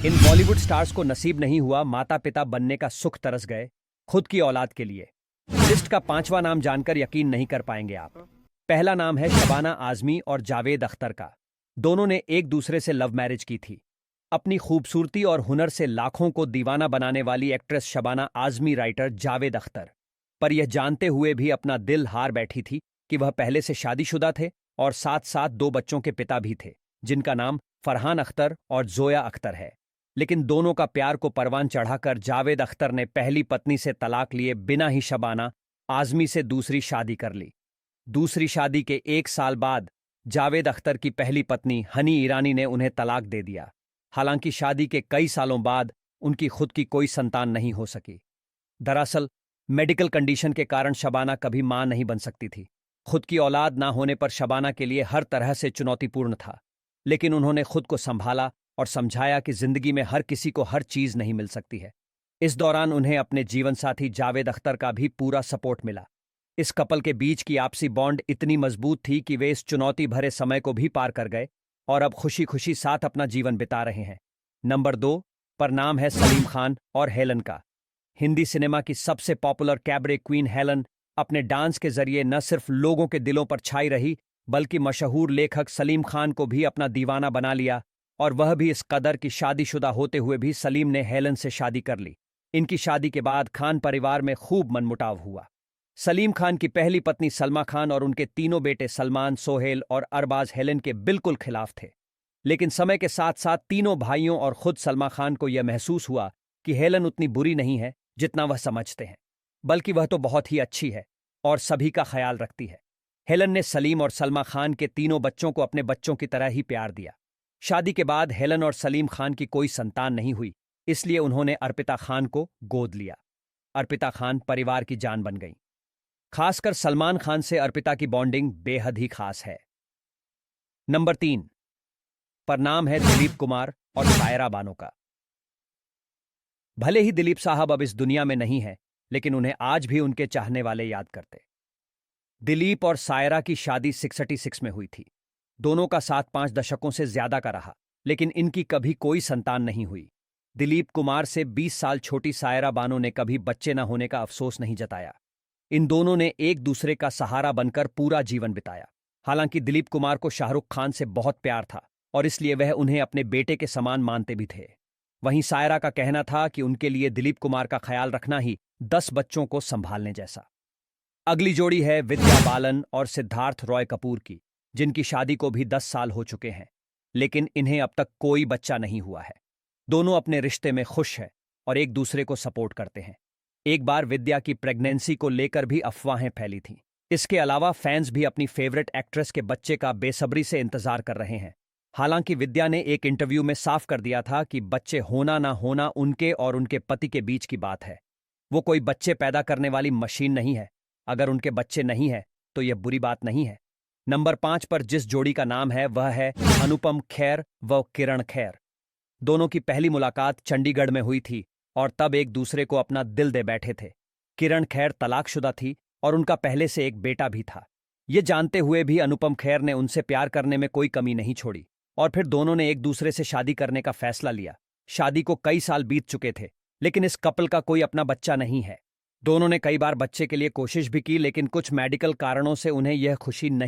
इन Bollywood stars को नसीब नहीं हुआ माता पिता बनने का सुख तरस गए खुद की औलाद के लिए। लिस्ट का 5वां नाम जानकर यकीन नहीं कर पाएंगे आप। पहला नाम है शबाना आजमी और जावेद अख्तर का। दोनों ने एक दूसरे से लव मैरिज की थी। अपनी खूबसूरती और हुनर से लाखों को दीवाना बनाने वाली एक्ट्रेस शबाना आजमी राइटर जावेद अख्तर पर यह जानते हुए भी अपना दिल हार बैठी थी कि वह पहले से शादीशुदा थे और साथ साथ 2 बच्चों के पिता भी थे, जिनका नाम फरहान अख्तर और जोया अख्तर है। लेकिन दोनों का प्यार को परवान चढ़ाकर जावेद अख्तर ने पहली पत्नी से तलाक लिए बिना ही शबाना आजमी से दूसरी शादी कर ली। दूसरी शादी के 1 साल बाद जावेद अख्तर की पहली पत्नी हनी ईरानी ने उन्हें तलाक दे दिया। हालांकि शादी के कई सालों बाद उनकी खुद की कोई संतान नहीं हो सकी। दरअसल मेडिकल कंडीशन के कारण शबाना कभी मां नहीं बन सकती थी। खुद की औलाद ना होने पर शबाना के लिए हर तरह से चुनौतीपूर्ण था, लेकिन उन्होंने खुद को संभाला और समझाया कि जिंदगी में हर किसी को हर चीज नहीं मिल सकती है। इस दौरान उन्हें अपने जीवनसाथी जावेद अख्तर का भी पूरा सपोर्ट मिला। इस कपल के बीच की आपसी बॉन्ड इतनी मजबूत थी कि वे इस चुनौती भरे समय को भी पार कर गए और अब खुशी खुशी साथ अपना जीवन बिता रहे हैं। नंबर 2 पर नाम है सलीम खान और हेलन का। हिंदी सिनेमा की सबसे पॉपुलर कैबरे क्वीन हेलन अपने डांस के जरिए न सिर्फ लोगों के दिलों पर छाई रही, बल्कि मशहूर लेखक सलीम खान को भी अपना दीवाना बना लिया, और वह भी इस कदर कि शादीशुदा होते हुए भी सलीम ने हेलन से शादी कर ली। इनकी शादी के बाद खान परिवार में खूब मनमुटाव हुआ। सलीम खान की पहली पत्नी सलमा खान और उनके तीनों बेटे सलमान, सोहेल और अरबाज हेलन के बिल्कुल खिलाफ थे। लेकिन समय के साथ साथ तीनों भाइयों और खुद सलमा खान को यह महसूस हुआ कि हेलन उतनी बुरी नहीं है जितना वह समझते हैं, बल्कि वह तो बहुत ही अच्छी है और सभी का ख्याल रखती है। हेलन ने सलीम और सलमा खान के तीनों बच्चों को अपने बच्चों की तरह ही प्यार दिया। शादी के बाद हेलन और सलीम खान की कोई संतान नहीं हुई, इसलिए उन्होंने अर्पिता खान को गोद लिया। अर्पिता खान परिवार की जान बन गई। खासकर सलमान खान से अर्पिता की बॉन्डिंग बेहद ही खास है। नंबर 3 पर नाम है दिलीप कुमार और सायरा बानो का। भले ही दिलीप साहब अब इस दुनिया में नहीं है, लेकिन उन्हें आज भी उनके चाहने वाले याद करते। दिलीप और सायरा की शादी 66 में हुई थी। दोनों का साथ 5 दशकों से ज्यादा का रहा, लेकिन इनकी कभी कोई संतान नहीं हुई। दिलीप कुमार से 20 साल छोटी सायरा बानो ने कभी बच्चे न होने का अफसोस नहीं जताया। इन दोनों ने एक दूसरे का सहारा बनकर पूरा जीवन बिताया। हालांकि दिलीप कुमार को शाहरुख खान से बहुत प्यार था और इसलिए वह उन्हें अपने बेटे के समान मानते भी थे। वहीं सायरा का कहना था कि उनके लिए दिलीप कुमार का ख्याल रखना ही 10 बच्चों को संभालने जैसा। अगली जोड़ी है विद्या बालन और सिद्धार्थ रॉय कपूर की, जिनकी शादी को भी 10 साल हो चुके हैं, लेकिन इन्हें अब तक कोई बच्चा नहीं हुआ है। दोनों अपने रिश्ते में खुश हैं और एक दूसरे को सपोर्ट करते हैं। एक बार विद्या की प्रेगनेंसी को लेकर भी अफवाहें फैली थीं। इसके अलावा फैंस भी अपनी फेवरेट एक्ट्रेस के बच्चे का बेसब्री से इंतजार कर रहे हैं। हालांकि विद्या ने एक इंटरव्यू में साफ कर दिया था कि बच्चे होना ना होना उनके और उनके पति के बीच की बात है। वो कोई बच्चे पैदा करने वाली मशीन नहीं है। अगर उनके बच्चे नहीं है तो यह बुरी बात नहीं है। नंबर 5 पर जिस जोड़ी का नाम है वह है अनुपम खेर व किरण खेर। दोनों की पहली मुलाकात चंडीगढ़ में हुई थी और तब एक दूसरे को अपना दिल दे बैठे थे। किरण खेर तलाकशुदा थी और उनका पहले से एक बेटा भी था। ये जानते हुए भी अनुपम खेर ने उनसे प्यार करने में कोई कमी नहीं छोड़ी और फिर दोनों ने एक दूसरे से शादी करने का फैसला लिया। शादी को कई साल बीत चुके थे, लेकिन इस कपल का कोई अपना बच्चा नहीं है। दोनों ने कई बार बच्चे के लिए कोशिश भी की, लेकिन कुछ मेडिकल कारणों से उन्हें यह खुशी नहीं